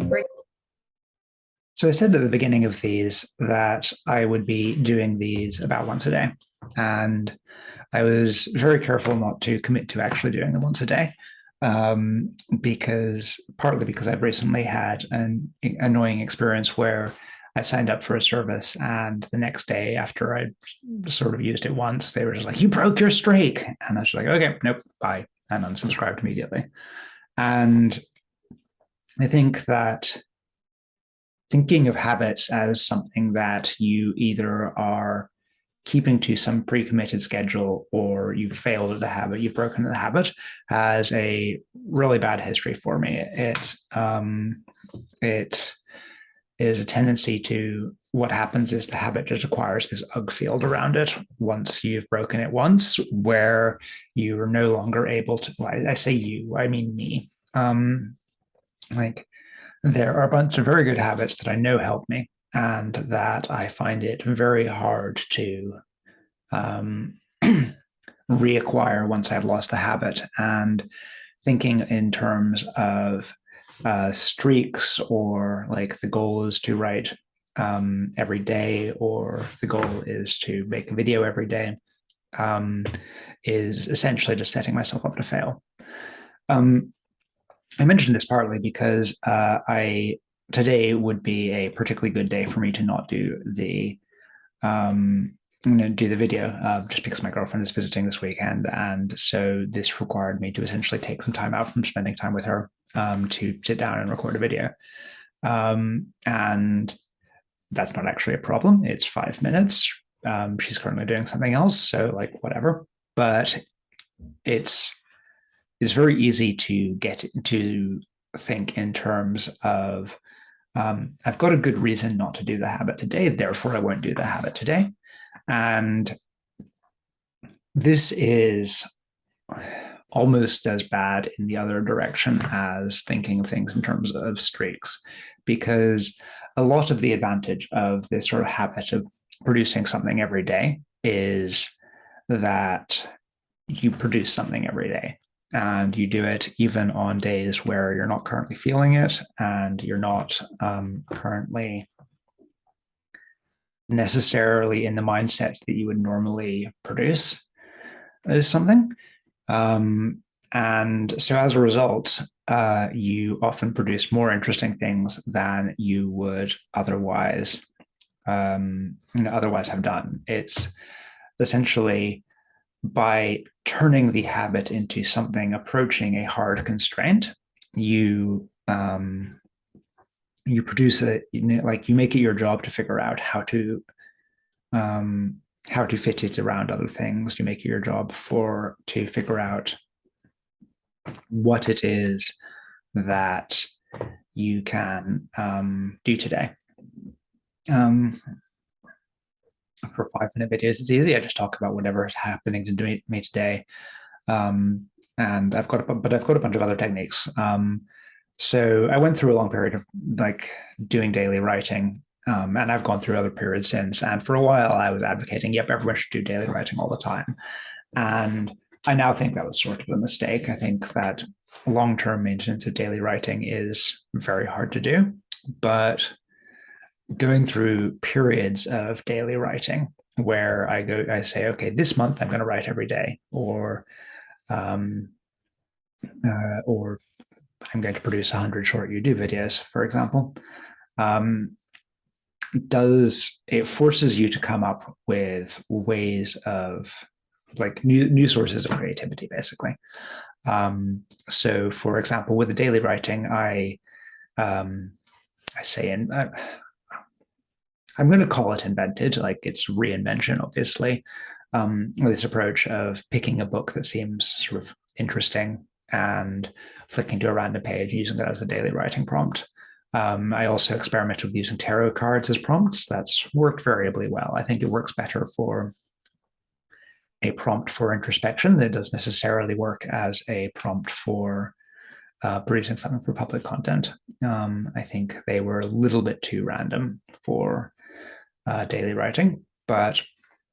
Great. So I said at the beginning of these that I would be doing these about once a day. And I was very careful not to commit to actually doing them once a day. Because partly because I've recently had an annoying experience where I signed up for a service and the next day after I sort of used it once, they were just like, "You broke your streak." And I was like, "Okay, nope, bye," and unsubscribed immediately. And I think that thinking of habits as something that you either are keeping to some pre-committed schedule or you've failed at the habit, you've broken the habit, has a really bad history for me. It is a tendency to what happens is the habit just acquires this UG field around it once you've broken it once, where you are no longer able to. Well, I say you, I mean me. Like there are a bunch of very good habits that I know help me, and that I find it very hard to um, reacquire once I've lost the habit. And thinking in terms of streaks, or like the goal is to write every day, or the goal is to make a video every day, um, is essentially just setting myself up to fail. Um, I mentioned this partly because I today would be a particularly good day for me to not do the do the video, just because my girlfriend is visiting this weekend, and so this required me to essentially take some time out from spending time with her, to sit down and record a video. And that's not actually a problem. It's 5 minutes. She's currently doing something else, so like whatever. But it's it's very easy to get to think in terms of I've got a good reason not to do the habit today, therefore I won't do the habit today. And this is almost as bad in the other direction as thinking of things in terms of streaks, because a lot of the advantage of this sort of habit of producing something every day is that you produce something every day, and you do it even on days where you're not currently feeling it, and you're not currently necessarily in the mindset that you would normally produce something. Um, and so as a result, you often produce more interesting things than you would otherwise have done. It's essentially by turning the habit into something approaching a hard constraint, you you produce like you make it your job to figure out um, how to fit it around other things. You make it your job to figure out what it is that you can do today. Um, for 5 minute videos, it's easy. I just talk about whatever is happening to me today. And I've got a bunch of other techniques. So I went through a long period of like doing daily writing, and I've gone through other periods since. And for a while, I was advocating, yep, everyone should do daily writing all the time. And I now think that was sort of a mistake. I think that long-term maintenance of daily writing is very hard to do, but going through periods of daily writing where I say, okay, this month I'm going to write every day, or I'm going to produce 100 short YouTube videos, for example. Um, does it forces you to come up with ways of like new sources of creativity, basically. So, for example, with the daily writing, I say, and I'm going to call it invented, like it's reinvention, obviously. This approach of picking a book that seems sort of interesting and flicking to a random page, using that as the daily writing prompt. I also experimented with using tarot cards as prompts. That's worked variably well. I think it works better for a prompt for introspection than it does necessarily work as a prompt for producing something for public content. I think they were a little bit too random for daily writing, but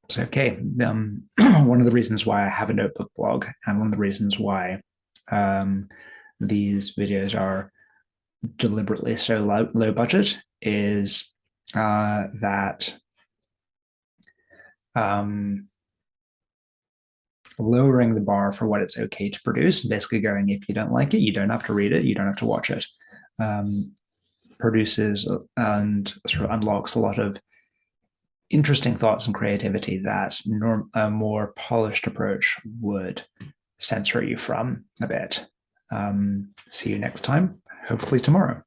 it's okay. One of the reasons why I have a notebook blog, and one of the reasons why these videos are deliberately so low budget is that lowering the bar for what it's okay to produce, basically going, if you don't like it, you don't have to read it, you don't have to watch it, produces and sort of unlocks a lot of interesting thoughts and creativity that a more polished approach would censor you from a bit. See you next time, hopefully tomorrow.